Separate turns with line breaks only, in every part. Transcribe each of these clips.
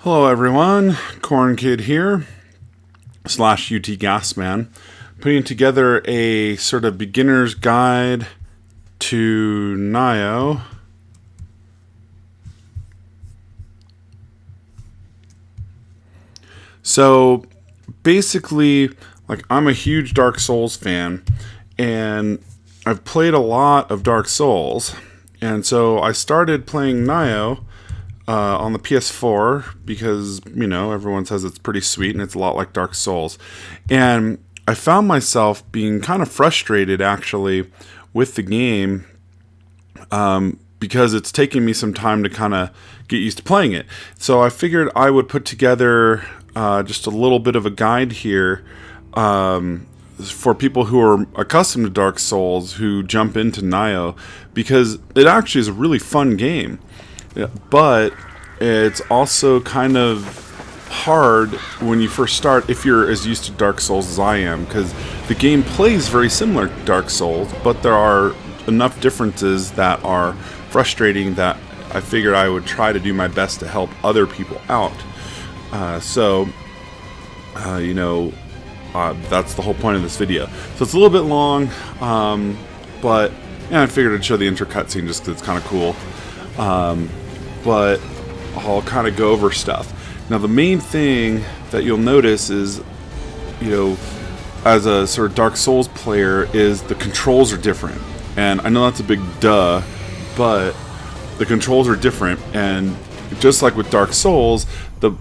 Hello everyone, Cornkid here, slash UT Gasman, putting together a sort of beginner's guide to Nioh. So basically, I'm a huge Dark Souls fan, and I've played a lot of Dark Souls, and so I started playing Nioh on the PS4 because, everyone says it's pretty sweet and it's a lot like Dark Souls. And I found myself being kind of frustrated, actually, with the game because it's taking me some time to kind of get used to playing it. So I figured I would put together just a little bit of a guide here for people who are accustomed to Dark Souls who jump into Nioh, because it actually is a really fun game. Yeah, but it's also kind of hard when you first start if you're as used to Dark Souls as I am, because the game plays very similar to Dark Souls, but there are enough differences that are frustrating that I figured I would try to do my best to help other people out. That's the whole point of this video. So it's a little bit long, but I figured I'd show the intro cutscene just because it's kind of cool. But I'll kind of go over stuff. Now, the main thing that you'll notice is, as a sort of Dark Souls player, is the controls are different. And I know that's a big duh, but the controls are different. And just like with Dark Souls, the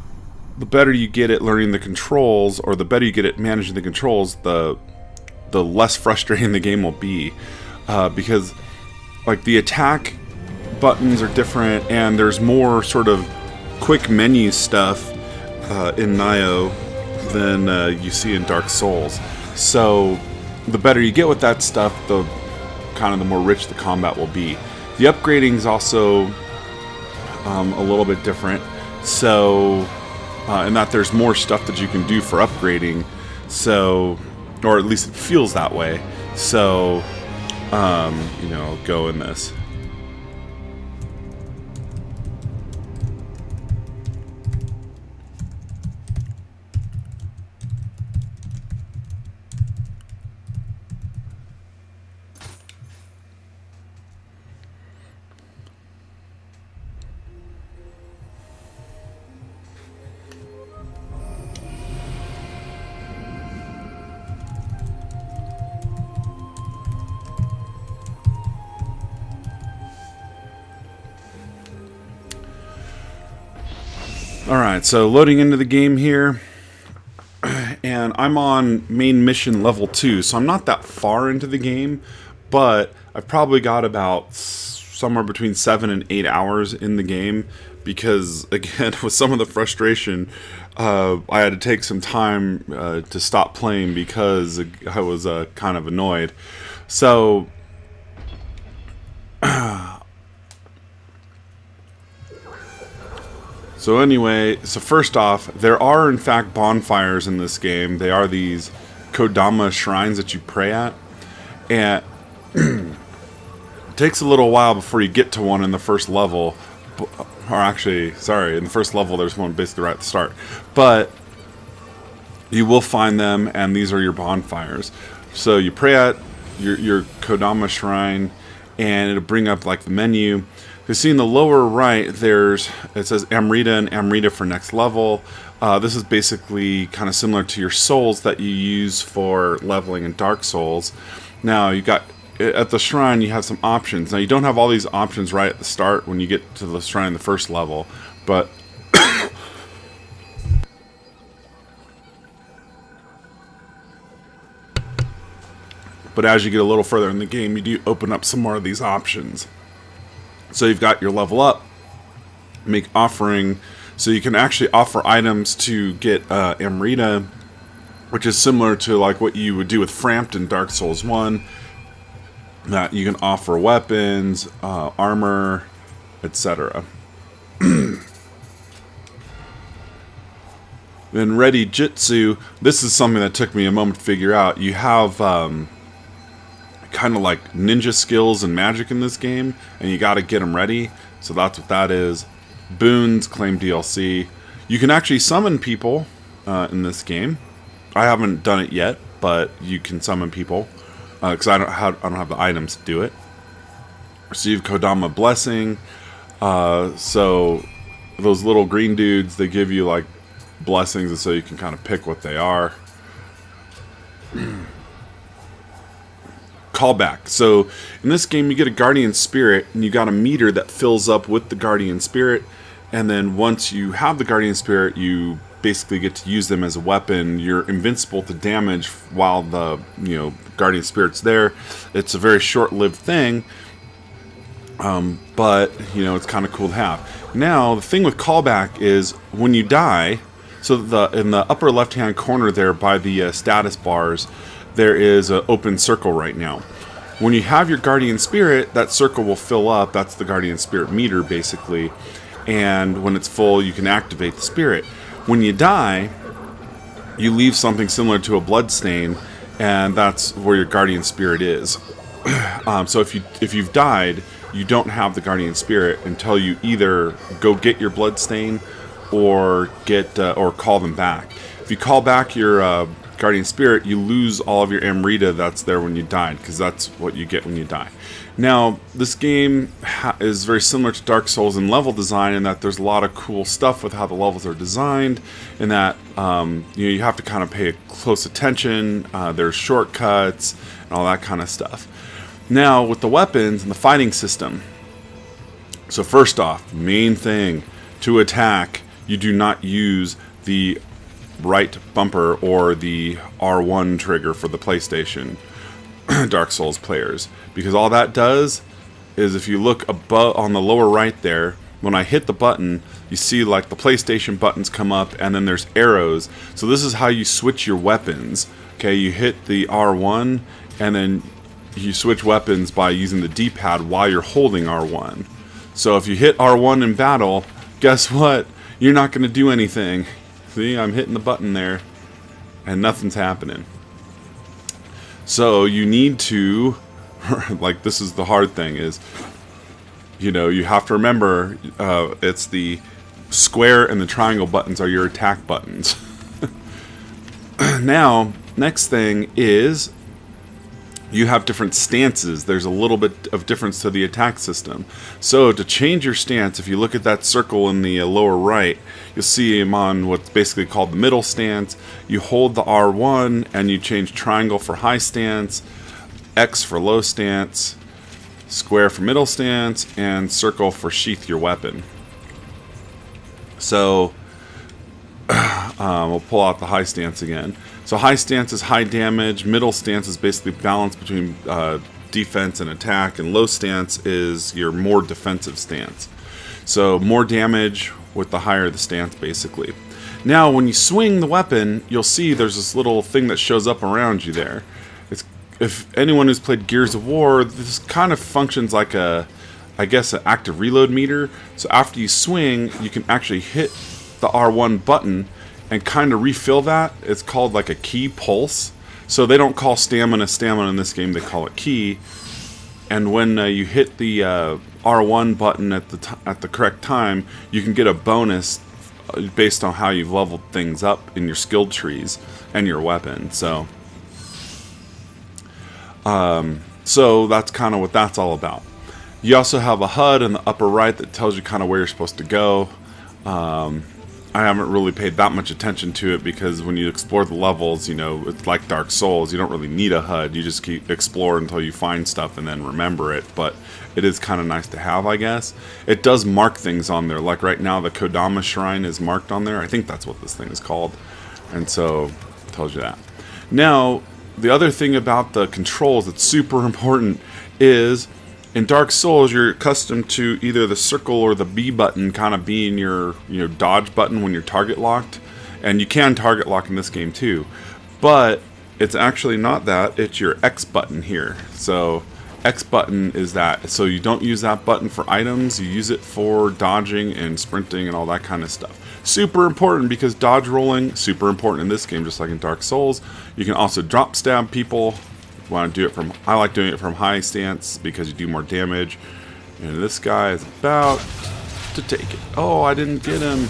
better you get at learning the controls, or the better you get at managing the controls, the less frustrating the game will be. Because, the attack buttons are different, and there's more sort of quick menu stuff in Nioh than you see in Dark Souls. So the better you get with that stuff, the more rich the combat will be. The upgrading is also a little bit different. So in that there's more stuff that you can do for upgrading. So, or at least it feels that way. So I'll go in this. Alright, so loading into the game here, and I'm on main mission level 2, so I'm not that far into the game, but I've probably got about somewhere between 7 and 8 hours in the game, because, again, with some of the frustration, I had to take some time to stop playing because I was kind of annoyed. So So first off, there are in fact bonfires in this game. They are these Kodama shrines that you pray at. And it takes a little while before you get to one in the first level. Or actually, sorry, in the first level there's one basically right at the start. But you will find them, and these are your bonfires. So you pray at your Kodama shrine, and it'll bring up the menu. You see in the lower right, it says Amrita and Amrita for next level. This is basically kind of similar to your souls that you use for leveling in Dark Souls. Now, you got at the shrine, you have some options. Now, you don't have all these options right at the start when you get to the shrine in the first level, but but as you get a little further in the game, you do open up some more of these options. So you've got your level up, make offering, so you can actually offer items to get Amrita, which is similar to what you would do with Framped in Dark Souls 1. That you can offer weapons, armor, etc. Then Ready Jitsu, this is something that took me a moment to figure out. You have kind of ninja skills and magic in this game, and you got to get them ready. So that's what that is. Boons, claim DLC. You can actually summon people in this game. I haven't done it yet, but you can summon people because I don't have the items to do it. Receive Kodama Blessing. So those little green dudes, they give you like blessings, and so you can kind of pick what they are. Callback. So in this game, you get a Guardian Spirit, and you got a meter that fills up with the Guardian Spirit. And then once you have the Guardian Spirit, you basically get to use them as a weapon. You're invincible to damage while the Guardian Spirit's there. It's a very short-lived thing, but it's kind of cool to have. Now the thing with callback is when you die. So in the upper left-hand corner there by the status bars, there is an open circle right now. When you have your Guardian Spirit, that circle will fill up. That's the Guardian Spirit meter, basically. And when it's full, you can activate the spirit. When you die, you leave something similar to a bloodstain, and that's where your Guardian Spirit is. So if you've died, you don't have the Guardian Spirit until you either go get your bloodstain or call them back. If you call back your Guardian Spirit, you lose all of your Amrita that's there when you died, because that's what you get when you die. Now, this game is very similar to Dark Souls in level design in that there's a lot of cool stuff with how the levels are designed, and that you have to kind of pay close attention. There's shortcuts and all that kind of stuff. Now, with the weapons and the fighting system. So first off, main thing, to attack, you do not use the right bumper or the R1 trigger for the PlayStation Dark Souls players, because all that does is, if you look above on the lower right there, when I hit the button, you see like the PlayStation buttons come up, and then there's arrows. So this is how you switch your weapons. Okay, you hit the R1, and then you switch weapons by using the D-pad while you're holding R1. So if you hit R1 in battle, guess what? You're not going to do anything. See, I'm hitting the button there, and nothing's happening. So you need to, like, this is the hard thing, is, you have to remember, it's the square and the triangle buttons are your attack buttons. Now, next thing is, you have different stances. There's a little bit of difference to the attack system. So to change your stance, if you look at that circle in the lower right, you'll see I'm on what's basically called the middle stance. You hold the R1 and you change triangle for high stance, X for low stance, square for middle stance, and circle for sheath your weapon. So we'll pull out the high stance again. So high stance is high damage, middle stance is basically balance between defense and attack, and low stance is your more defensive stance. So more damage with the higher the stance, basically. Now when you swing the weapon, you'll see there's this little thing that shows up around you there. If anyone who's played Gears of War, this kind of functions like an active reload meter. So after you swing, you can actually hit the R1 button and kind of refill that. It's called like a key pulse. So they don't call stamina in this game, they call it key. And when you hit the R1 button at the correct time, you can get a bonus based on how you've leveled things up in your skill trees and your weapon. So that's kind of what that's all about. You also have a HUD in the upper right that tells you kind of where you're supposed to go. I haven't really paid that much attention to it, because when you explore the levels, it's like Dark Souls. You don't really need a HUD. You just keep explore until you find stuff and then remember it. But it is kind of nice to have, I guess. It does mark things on there. Like right now, the Kodama Shrine is marked on there. I think that's what this thing is called. And so it tells you that. Now, the other thing about the controls that's super important is, in Dark Souls, you're accustomed to either the circle or the B button kind of being your dodge button when you're target locked. And you can target lock in this game too. But it's actually not that. It's your X button here. So X button is that. So you don't use that button for items. You use it for dodging and sprinting and all that kind of stuff. Super important, because dodge rolling, super important in this game, just like in Dark Souls. You can also drop stab people. Want to do it I like doing it from high stance because you do more damage. And this guy is about to take it. Oh, I didn't get him.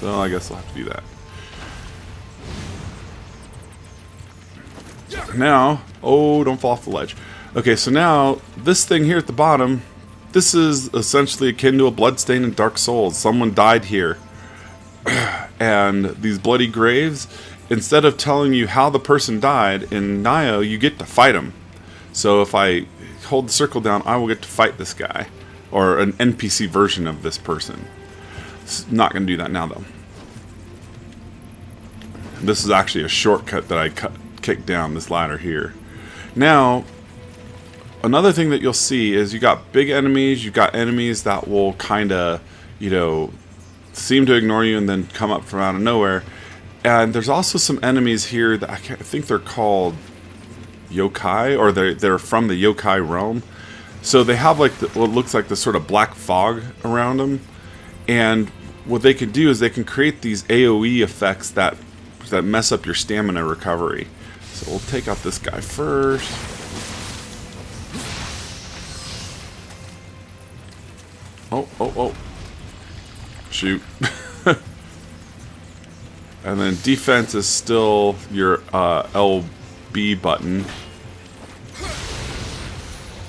So I guess I'll have to do that. Now, oh, don't fall off the ledge. Okay, so now, this thing here at the bottom, this is essentially akin to a bloodstain in Dark Souls. Someone died here. And these bloody graves, instead of telling you how the person died, in Nioh, you get to fight him. So if I hold the circle down, I will get to fight this guy. Or an NPC version of this person. It's not going to do that now, though. This is actually a shortcut that I kicked down this ladder here. Now, another thing that you'll see is you got big enemies, you've got enemies that will kind of, you know, seem to ignore you and then come up from out of nowhere. And there's also some enemies here that I think they're called yokai, or they're from the yokai realm. So they have like what looks like the sort of black fog around them. And what they can do is they can create these AoE effects that mess up your stamina recovery. So we'll take out this guy first. Oh. Shoot. And then defense is still your LB button.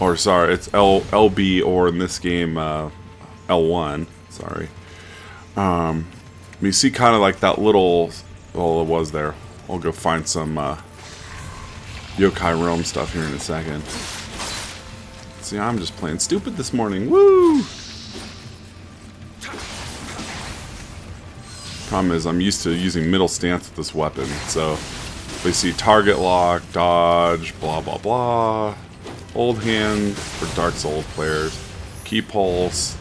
Or sorry, it's LB, or in this game L1. Sorry. You see kind of like that little... Well, it was there. I'll go find some Yokai Realm stuff here in a second. See, I'm just playing stupid this morning. Woo! Problem is, I'm used to using middle stance with this weapon. So, we see target lock, dodge, blah blah blah. Old hand for Dark Souls players. Key pulse.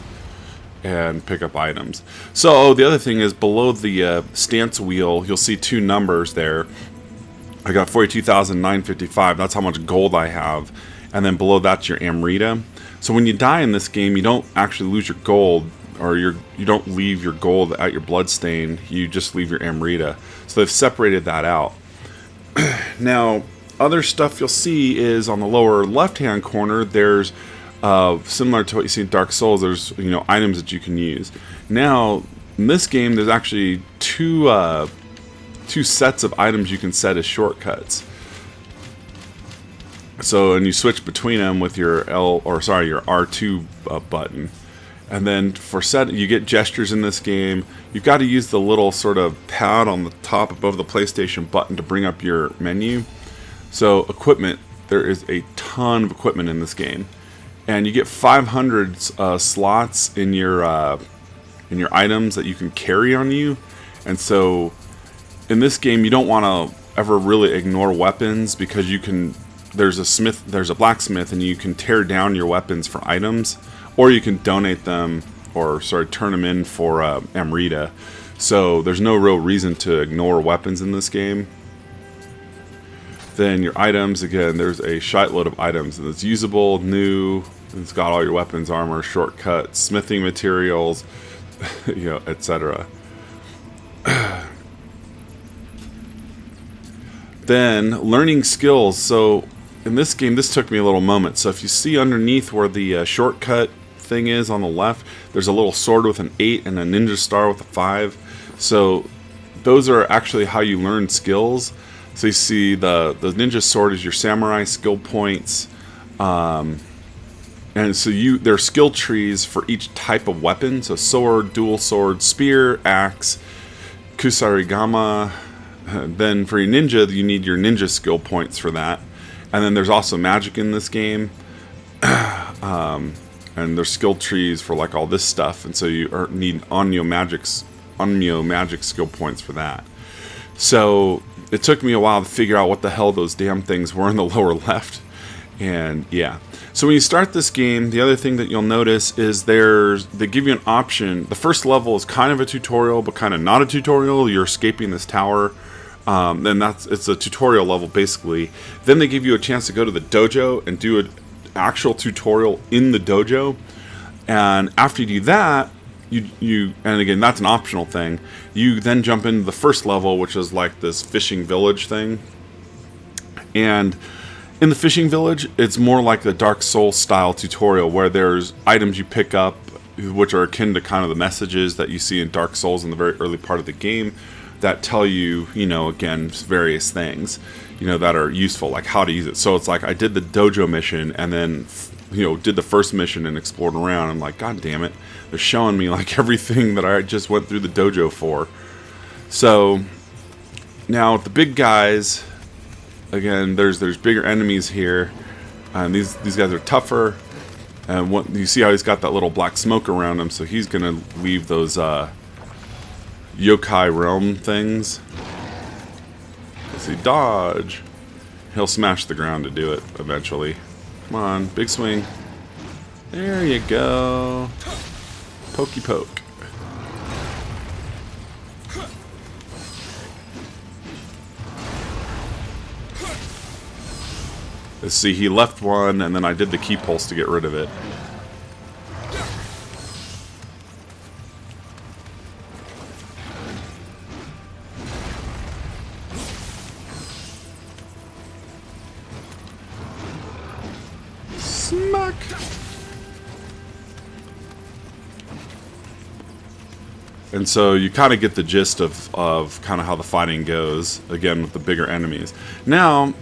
And pick up items. So the other thing is, below the stance wheel, you'll see two numbers there. I got 42,955. That's how much gold I have. And then below that's your Amrita. So when you die in this game, you don't actually lose your gold, or you don't leave your gold at your bloodstain. You just leave your Amrita. So they've separated that out. Now, other stuff you'll see is on the lower left-hand corner. There's similar to what you see in Dark Souls, there's items that you can use. Now, in this game, there's actually two sets of items you can set as shortcuts. So, and you switch between them with your your R2 button. And then for you get gestures in this game. You've got to use the little sort of pad on the top above the PlayStation button to bring up your menu. So, equipment, there is a ton of equipment in this game. And you get 500 slots in your items that you can carry on you. And so in this game, you don't want to ever really ignore weapons, because there's a blacksmith, and you can tear down your weapons for items, or you can donate them, or turn them in for Amrita. So there's no real reason to ignore weapons in this game. Then your items, again, there's a shitload of items, and it's usable, new, it's got all your weapons, armor, shortcuts, smithing materials, etc. Then, learning skills. So, in this game, this took me a little moment. So if you see underneath where the shortcut thing is on the left, there's a little sword with an 8 and a ninja star with a 5. So, those are actually how you learn skills. So you see the ninja sword is your samurai skill points, and so there are skill trees for each type of weapon. So sword, dual sword, spear, axe, kusarigama. Then for your ninja, you need your ninja skill points for that. And then there's also magic in this game, and there's skill trees for like all this stuff. And so you need Nioh magic skill points for that. So it took me a while to figure out what the hell those damn things were in the lower left. And yeah. So when you start this game, the other thing that you'll notice is they give you an option. The first level is kind of a tutorial, but kind of not a tutorial. You're escaping this tower. And it's a tutorial level basically. Then they give you a chance to go to the dojo and do an actual tutorial in the dojo. And after you do that, and again, that's an optional thing. You then jump into the first level, which is like this fishing village thing. And in the fishing village, it's more like the Dark Souls style tutorial, where there's items you pick up which are akin to kind of the messages that you see in Dark Souls in the very early part of the game that tell you, again, various things, that are useful, like how to use it. So it's like I did the dojo mission and then, did the first mission and explored around. I'm like, God damn it. They're showing me like everything that I just went through the dojo for. So now the big guys, again, there's bigger enemies here. And these guys are tougher. And you see how he's got that little black smoke around him, so he's gonna leave those yokai realm things. Let's see, dodge. He'll smash the ground to do it eventually. Come on, big swing. There you go. Pokey poke. Let's see, he left one, and then I did the key pulse to get rid of it. Smack! And so you kind of get the gist of kind of how the fighting goes, again, with the bigger enemies. Now...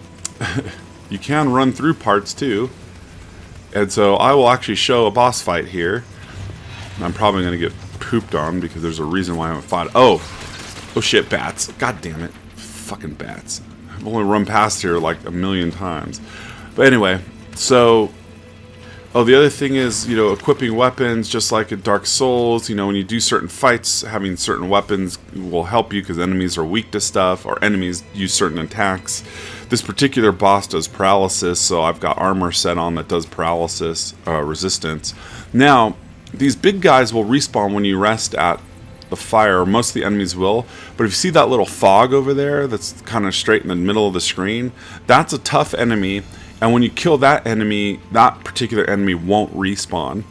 you can run through parts too, and so I will actually show a boss fight here. I'm probably going to get pooped on because there's a reason why I haven't fought. Oh shit, bats! God damn it, fucking bats! I've only run past here like a million times. But anyway, so the other thing is, equipping weapons, just like in Dark Souls. When you do certain fights, having certain weapons will help you because enemies are weak to stuff, or enemies use certain attacks. This particular boss does paralysis, so I've got armor set on that does paralysis resistance. Now, these big guys will respawn when you rest at the fire. Most of the enemies will, but if you see that little fog over there that's kind of straight in the middle of the screen, that's a tough enemy. And when you kill that enemy, that particular enemy won't respawn.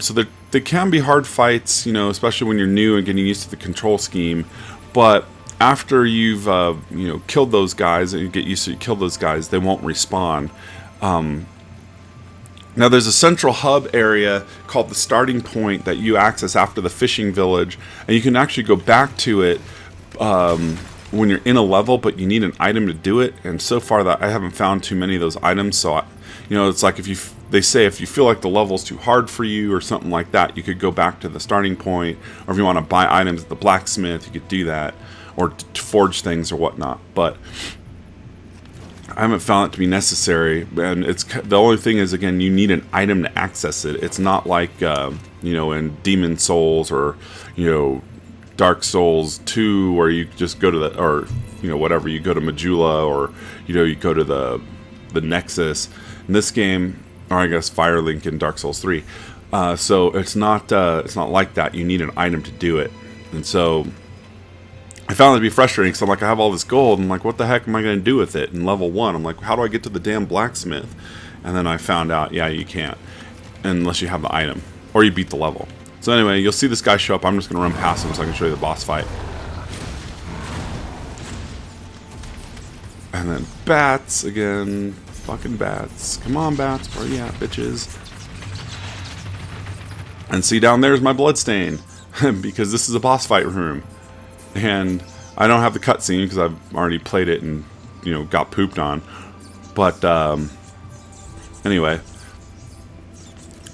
So they can be hard fights, especially when you're new and getting used to the control scheme. But after you've killed those guys and you get used to kill those guys, they won't respawn. Now there's a central hub area called the starting point that you access after the fishing village, and you can actually go back to it when you're in a level, but you need an item to do it. And so far that I haven't found too many of those items. So it's like they say if you feel like the level's too hard for you or something like that, you could go back to the starting point, or if you want to buy items at the blacksmith, you could do that, or to forge things or whatnot. But I haven't found it to be necessary, and the only thing is, again, you need an item to access it. It's not like in Demon Souls or Dark Souls 2, where you just go to whatever, you go to Majula, or you go to the Nexus. In this game, or I guess Firelink in Dark Souls 3, so it's not like that. You need an item to do it, and so I found it to be frustrating because I'm like, I have all this gold, and I'm like, what the heck am I going to do with it in level 1? I'm like, how do I get to the damn blacksmith? And then I found out, yeah, you can't unless you have the item, or you beat the level. So anyway, you'll see this guy show up. I'm just going to run past him so I can show you the boss fight. And then bats again. Fucking bats. Come on, bats. Where you at, bitches? And see, down there's my bloodstain. Because this is a boss fight room. And I don't have the cutscene because I've already played it and, got pooped on. But, anyway.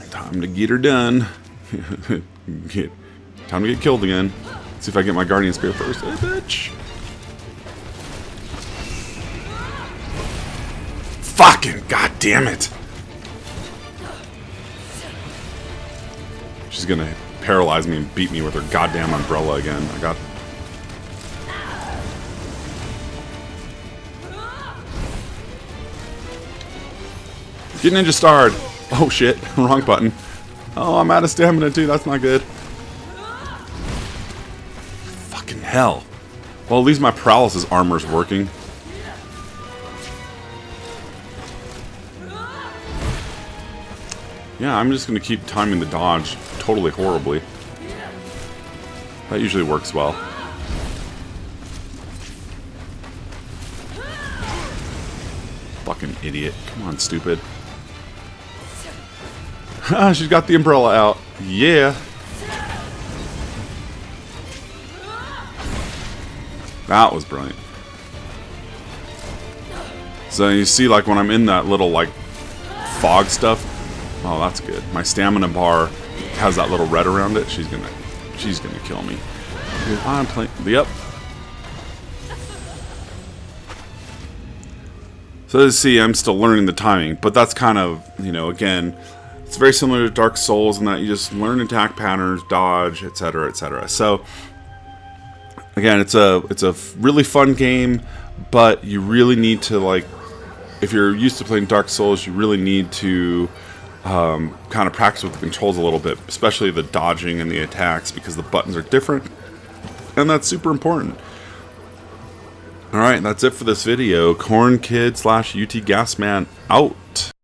Time to get her done. Time to get killed again. Let's see if I get my guardian spear first. Hey, bitch! Fucking goddamn it! She's gonna paralyze me and beat me with her goddamn umbrella again. I got. Get ninja starred! Oh shit! Wrong button. Oh, I'm out of stamina too, that's not good. Fucking hell. Well, at least my paralysis armor's working. Yeah, I'm just gonna keep timing the dodge totally horribly. That usually works well. Fucking idiot. Come on, stupid. She's got the umbrella out. Yeah. That was brilliant. So you see, like, when I'm in that little, like, fog stuff. Oh, that's good. My stamina bar has that little red around it. She's gonna kill me. I'm playing. Yep. So as you see, I'm still learning the timing, but that's kind of, you know, again, it's very similar to Dark Souls in that you just learn attack patterns, dodge, etc., etc. So again, it's a really fun game, but you really need to, like, if you're used to playing Dark Souls, you really need to kind of practice with the controls a little bit, especially the dodging and the attacks, because the buttons are different, and that's super important. Alright, that's it for this video. Cornkid / UT Gasman out.